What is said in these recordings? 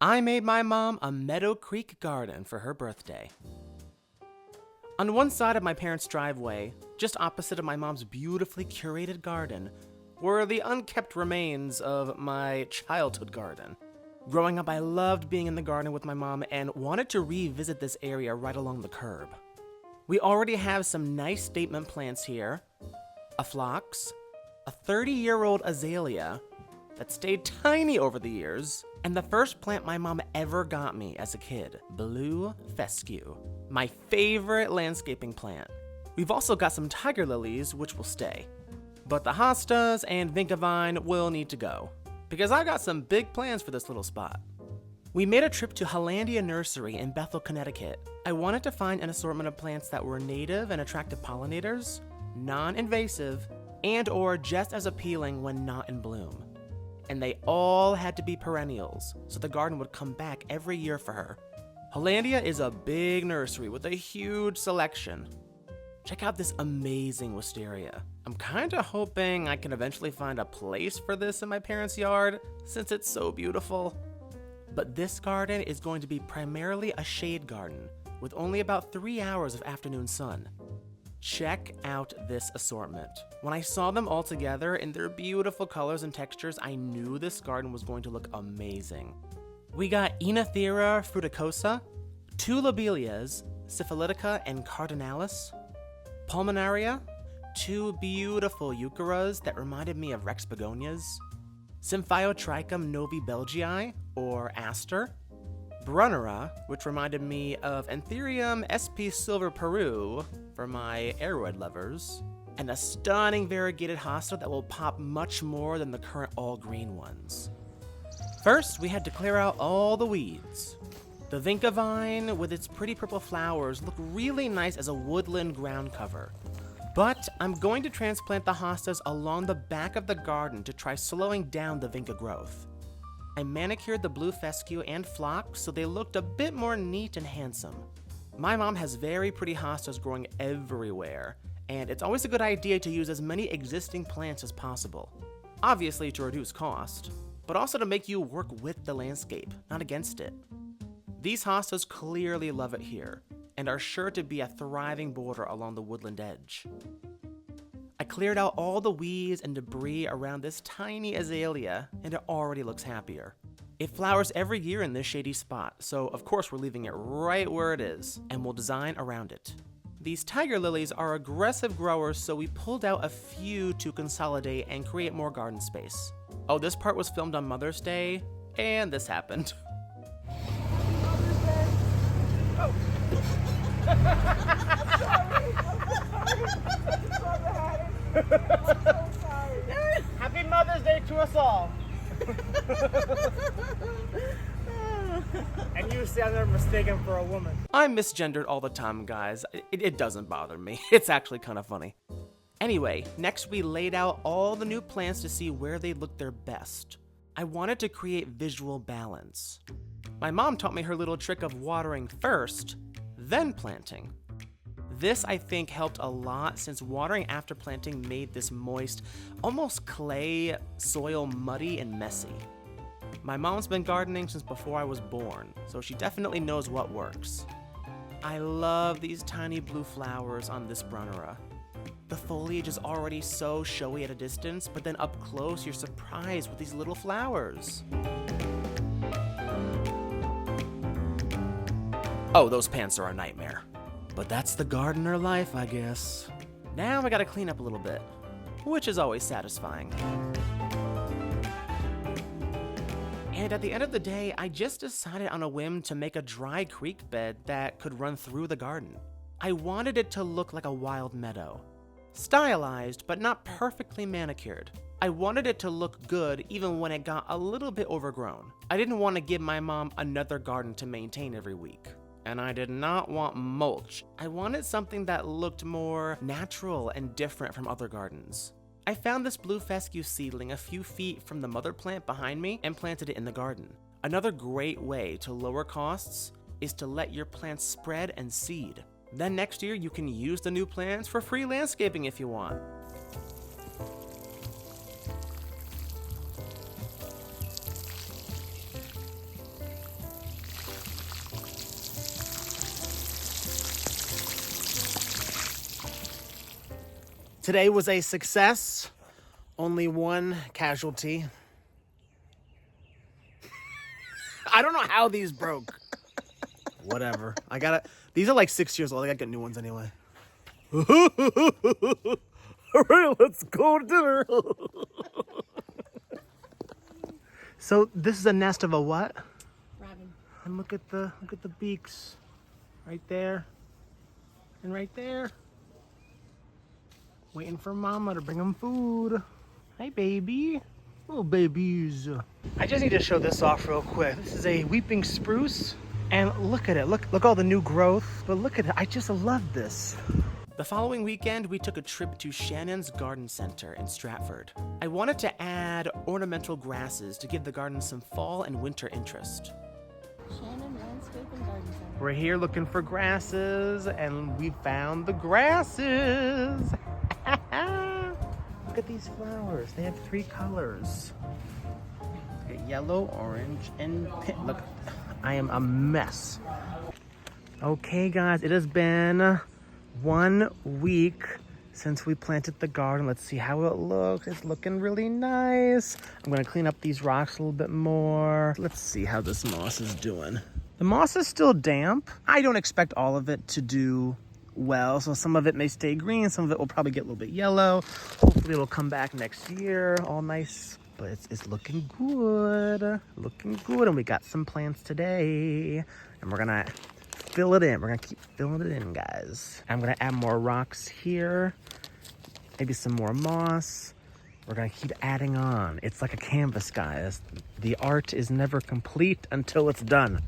I made my mom a Meadow Creek garden for her birthday. On one side of my parents' driveway, just opposite of my mom's beautifully curated garden, were the unkept remains of my childhood garden. Growing up, I loved being in the garden with my mom and wanted to revisit this area right along the curb. We already have some nice statement plants here, a phlox, a 30-year-old azalea that stayed tiny over the years, and the first plant my mom ever got me as a kid, blue fescue, my favorite landscaping plant. We've also got some tiger lilies, which will stay. But the hostas and vinca vine will need to go, because I got some big plans for this little spot. We made a trip to Hollandia Nursery in Bethel, Connecticut. I wanted to find an assortment of plants that were native and attractive pollinators, non-invasive, and or just as appealing when not in bloom. And they all had to be perennials, so the garden would come back every year for her. Hollandia is a big nursery with a huge selection. Check out this amazing wisteria. I'm kinda hoping I can eventually find a place for this in my parents' yard, since it's so beautiful. But this garden is going to be primarily a shade garden, with only about 3 hours of afternoon sun. Check out this assortment. When I saw them all together in their beautiful colors and textures, I knew this garden was going to look amazing. We got Oenothera fruticosa, 2 lobelias, Syphilitica and cardinalis, Pulmonaria, 2 beautiful eucheras that reminded me of Rex begonias, Symphyotrichum novi belgii, or aster, Brunnera, which reminded me of Anthurium sp silver Peru for my aroid lovers, and a stunning variegated hosta that will pop much more than the current all-green ones. First, we had to clear out all the weeds. The vinca vine, with its pretty purple flowers, look really nice as a woodland ground cover. But I'm going to transplant the hostas along the back of the garden to try slowing down the vinca growth. I manicured the blue fescue and phlox so they looked a bit more neat and handsome. My mom has very pretty hostas growing everywhere, and it's always a good idea to use as many existing plants as possible. Obviously to reduce cost, but also to make you work with the landscape, not against it. These hostas clearly love it here, and are sure to be a thriving border along the woodland edge. I cleared out all the weeds and debris around this tiny azalea, and it already looks happier. It flowers every year in this shady spot, so of course we're leaving it right where it is, and we'll design around it. These tiger lilies are aggressive growers, so we pulled out a few to consolidate and create more garden space. Oh, this part was filmed on Mother's Day, and this happened. Happy Mother's Day to us all. And you say I'm never mistaken for a woman. I'm misgendered all the time, guys. It doesn't bother me. It's actually kind of funny. Anyway, next we laid out all the new plants to see where they looked their best. I wanted to create visual balance. My mom taught me her little trick of watering first, then planting. This, I think, helped a lot since watering after planting made this moist, almost clay soil muddy and messy. My mom's been gardening since before I was born, so she definitely knows what works. I love these tiny blue flowers on this Brunnera. The foliage is already so showy at a distance, but then up close you're surprised with these little flowers. Oh, those pants are a nightmare. But that's the gardener life, I guess. Now I gotta clean up a little bit, which is always satisfying. And at the end of the day, I just decided on a whim to make a dry creek bed that could run through the garden. I wanted it to look like a wild meadow. Stylized, but not perfectly manicured. I wanted it to look good even when it got a little bit overgrown. I didn't want to give my mom another garden to maintain every week. And I did not want mulch. I wanted something that looked more natural and different from other gardens. I found this blue fescue seedling a few feet from the mother plant behind me and planted it in the garden. Another great way to lower costs is to let your plants spread and seed. Then next year you can use the new plants for free landscaping if you want. Today was a success. Only one casualty. I don't know how these broke. Whatever. These are like 6 years old. I gotta get new ones anyway. All right, let's go to dinner. So this is a nest of a what? Robin. And look at the beaks. Right there. And right there. Waiting for mama to bring them food. Hi, baby. Oh, babies. I just need to show this off real quick. This is a weeping spruce. And look at it. Look all the new growth. But look at it. I just love this. The following weekend, we took a trip to Shannon's Garden Center in Stratford. I wanted to add ornamental grasses to give the garden some fall and winter interest. Shannon Landscape and Garden Center. We're here looking for grasses, and we found the grasses. Look at these flowers. They have 3 colors. Look at yellow, orange, and pink. Look, I am a mess. Okay, guys, it has been 1 week since we planted the garden. Let's see how it looks. It's looking really nice. I'm gonna clean up these rocks a little bit more. Let's see how this moss is doing. The moss is still damp. I don't expect all of it to do well, so some of it may stay green, some of it will probably get a little bit yellow. Hopefully it'll come back next year, all nice, but it's looking good. Looking good, and we got some plants today, and we're gonna fill it in. We're gonna keep filling it in, guys. I'm gonna add more rocks here, maybe some more moss. We're gonna keep adding on. It's like a canvas, guys. The art is never complete until it's done.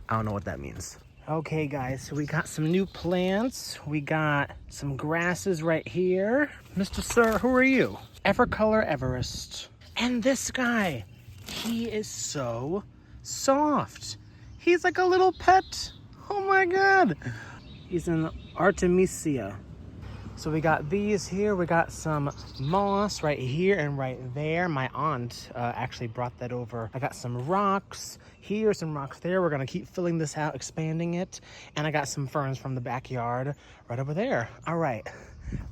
I don't know what that means. Okay, guys, so we got some new plants. We got some grasses right here. Mr. Sir, who are you? Evercolor Everest. And this guy, he is so soft. He's like a little pet. Oh my God. He's an Artemisia. So we got these here. We got some moss right here and right there. My aunt actually brought that over. I got some rocks here, some rocks there. We're gonna keep filling this out, expanding it. And I got some ferns from the backyard right over there. All right,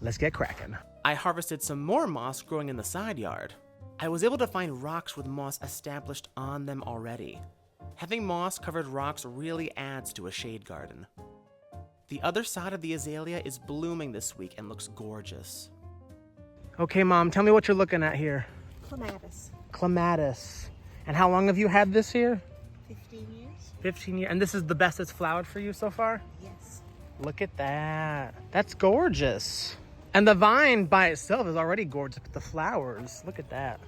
let's get cracking. I harvested some more moss growing in the side yard. I was able to find rocks with moss established on them already. Having moss-covered rocks really adds to a shade garden. The other side of the azalea is blooming this week and looks gorgeous. Okay, Mom, tell me what you're looking at here. Clematis. Clematis. And how long have you had this here? 15 years. 15 years. And this is the best it's flowered for you so far? Yes. Look at that. That's gorgeous. And the vine by itself is already gorgeous with the flowers. Look at that.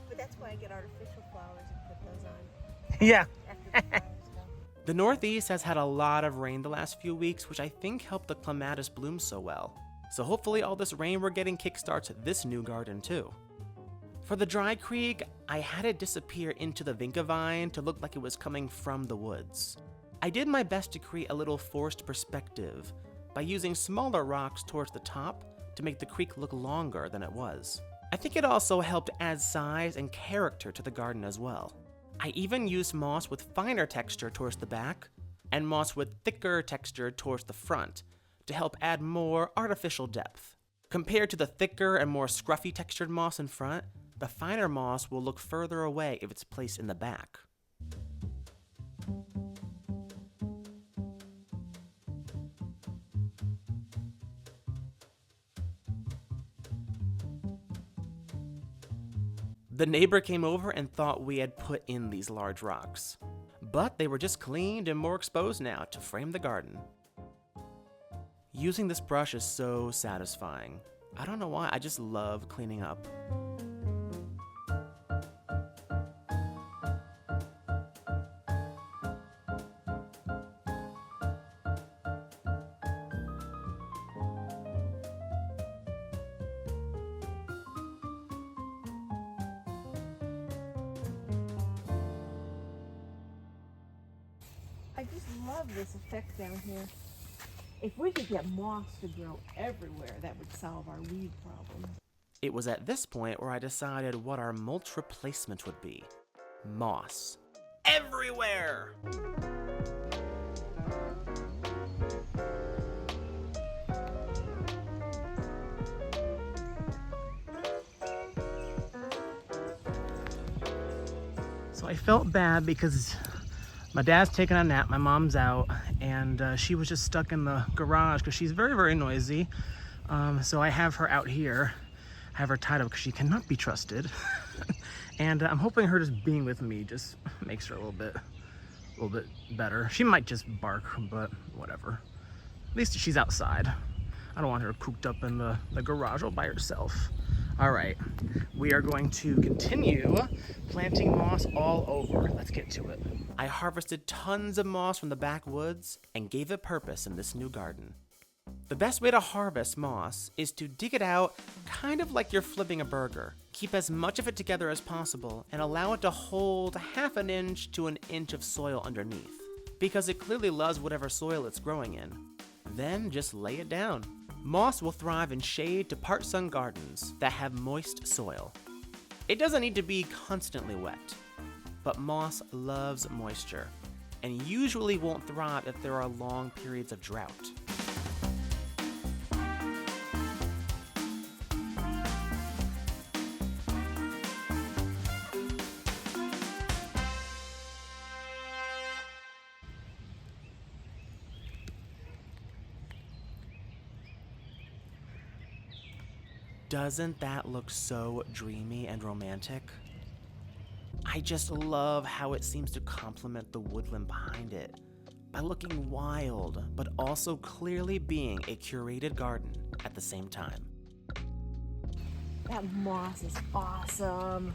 But that's why I get artificial flowers and put those on. Yeah. After the flowers go. The Northeast has had a lot of rain the last few weeks, which I think helped the clematis bloom so well. So hopefully all this rain we're getting kickstarts this new garden too. For the dry creek, I had it disappear into the vinca vine to look like it was coming from the woods. I did my best to create a little forced perspective by using smaller rocks towards the top to make the creek look longer than it was. I think it also helped add size and character to the garden as well. I even used moss with finer texture towards the back and moss with thicker texture towards the front to help add more artificial depth. Compared to the thicker and more scruffy textured moss in front, the finer moss will look further away if it's placed in the back. The neighbor came over and thought we had put in these large rocks, but they were just cleaned and more exposed now to frame the garden. Using this brush is so satisfying. I don't know why, I just love cleaning up. I just love this effect down here. If we could get moss to grow everywhere, that would solve our weed problem. It was at this point where I decided what our mulch replacement would be. Moss. Everywhere! So I felt bad because my dad's taking a nap, my mom's out, and she was just stuck in the garage because she's very, very noisy. So I have her out here. I have her tied up because she cannot be trusted. And I'm hoping her just being with me just makes her a little bit better. She might just bark, but whatever. At least she's outside. I don't want her cooped up in the garage all by herself. All right, we are going to continue planting moss all over. Let's get to it. I harvested tons of moss from the backwoods and gave it purpose in this new garden. The best way to harvest moss is to dig it out kind of like you're flipping a burger. Keep as much of it together as possible and allow it to hold half an inch to an inch of soil underneath, because it clearly loves whatever soil it's growing in. Then just lay it down. Moss will thrive in shade to part-sun gardens that have moist soil. It doesn't need to be constantly wet, but moss loves moisture and usually won't thrive if there are long periods of drought. Doesn't that look so dreamy and romantic? I just love how it seems to complement the woodland behind it by looking wild, but also clearly being a curated garden at the same time. That moss is awesome.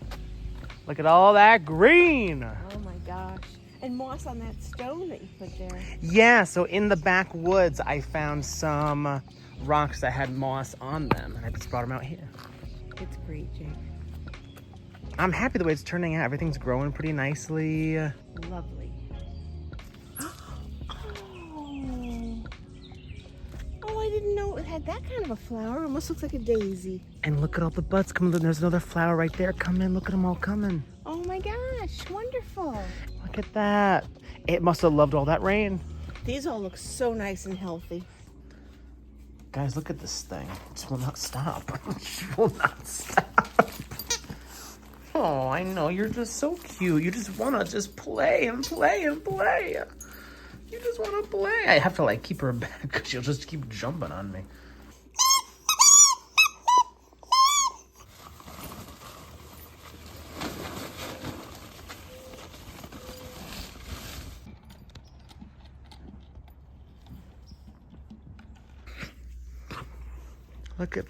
Look at all that green! Oh my gosh. And moss on that stone that you put there. Yeah, so in the backwoods, I found some rocks that had moss on them, and I just brought them out here. It's great, Jake. I'm happy the way it's turning out. Everything's growing pretty nicely. Lovely. Oh, I didn't know it had that kind of a flower. It almost looks like a daisy. And look at all the buds coming. There's another flower right there coming. Look at them all coming. Oh my gosh, wonderful. Look at that. It must have loved all that rain. These all look so nice and healthy. Guys, look at this thing. It just will not stop. It will not stop. Oh, I know. You're just so cute. You just want to just play and play and play. You just want to play. I have to, like, keep her back because she'll just keep jumping on me.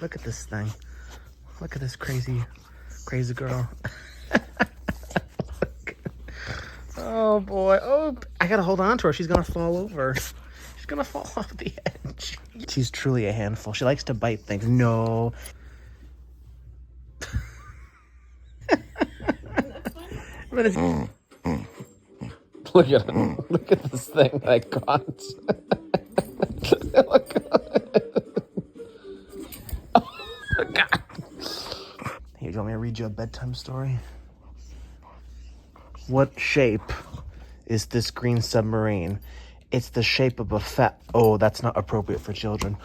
Look at this thing. Look at this crazy girl. Oh boy. Oh, I gotta hold on to her. She's gonna fall over. She's gonna fall off the edge. She's truly a handful. She likes to bite things. No. Look at it. Look at this thing I got. Look at it. Oh, God. Here, do you want me to read you a bedtime story? What shape is this green submarine? It's the shape of a fat... Oh, that's not appropriate for children.